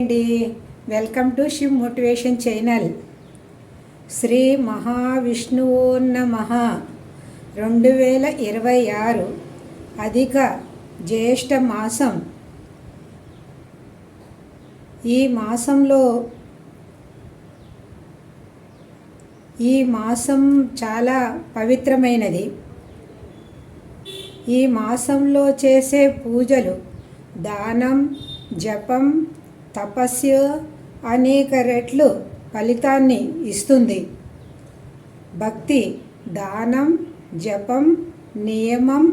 అండి, welcome to Shiv motivation channel. Shri మహావిష్ణువో నమః. 2026 అధిక జ్యేష్ఠ మాసం. ఈ మాసం చాలా పవిత్రమైనది. ఈ మాసంలో చేసే పూజలు, దానం, జపం, తపస్సు అనేక రెట్లు ఫలితాన్ని ఇస్తుంది. భక్తి, దానం, జపం, నియమం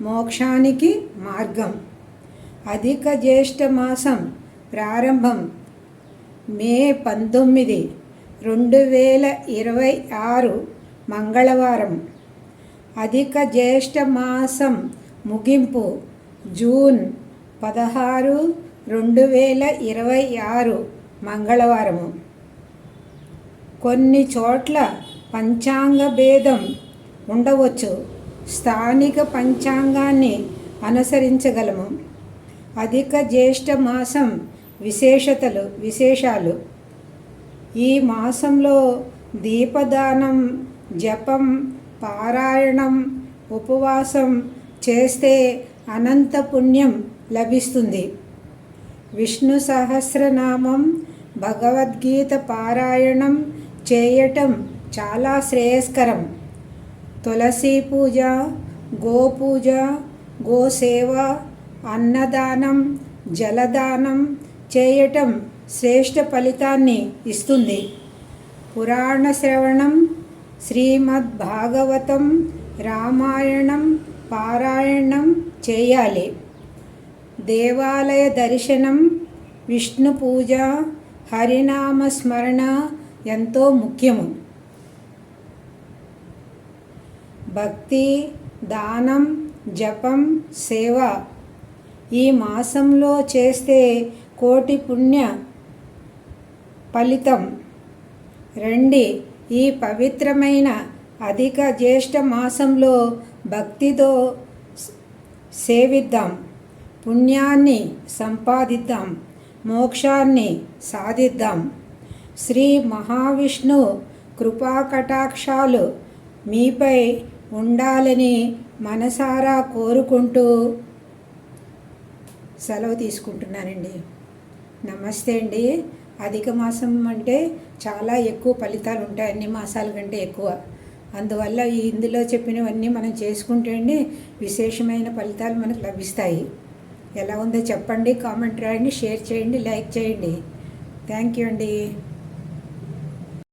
మోక్షానికి మార్గం. అధిక జ్యేష్ఠ మాసం ప్రారంభం మే 19, 2026 మంగళవారం. అధిక జ్యేష్ఠ మాసం ముగింపు జూన్ 16, 2026 మంగళవారము. కొన్ని చోట్ల పంచాంగ భేదం ఉండవచ్చు. స్థానిక పంచాంగాన్ని అనుసరించగలము. అధిక జ్యేష్ఠ మాసం విశేషాలు. ఈ మాసంలో దీపదానం, జపం, పారాయణం, ఉపవాసం చేస్తే అనంత పుణ్యం లభిస్తుంది. విష్ణు సహస్రనామం, భగవద్గీత పారాయణం చేయటం చాలా శ్రేయస్కరం. తులసి పూజ, గోపూజ, గోసేవ, అన్నదానం, జలదానం చేయటం శ్రేష్ఠ ఫలితాన్ని ఇస్తుంది. పురాణ శ్రవణం, శ్రీమద్ భాగవతం, రామాయణం పారాయణం చేయాలి. దేవాలయ దర్శనం, విష్ణు పూజ, హరినామ స్మరణ ఎంతో ముఖ్యము. భక్తి, దానం, జపం, సేవ ఈ మాసంలో చేస్తే కోటి పుణ్య ఫలితం. రండి, ఈ పవిత్రమైన అధిక జ్యేష్ఠ మాసంలో భక్తితో సేవిద్దాం, పుణ్యాన్ని సంపాదిద్దాం, మోక్షాన్ని సాధిద్దాం. శ్రీ మహావిష్ణు కృపాకటాక్షాలు మీపై ఉండాలని మనసారా కోరుకుంటూ సెలవు తీసుకుంటున్నానండి. నమస్తే అండి. అధిక మాసం అంటే చాలా ఎక్కువ ఫలితాలు ఉంటాయి, అన్ని మాసాల కంటే ఎక్కువ. అందువల్ల ఇందులో చెప్పినవన్నీ మనం చేసుకుంటే అండి విశేషమైన ఫలితాలు మనకు లభిస్తాయి. ఎలా ఉందో చెప్పండి, కామెంట్ రాయండి, షేర్ చేయండి, లైక్ చేయండి. థ్యాంక్ యూ అండి.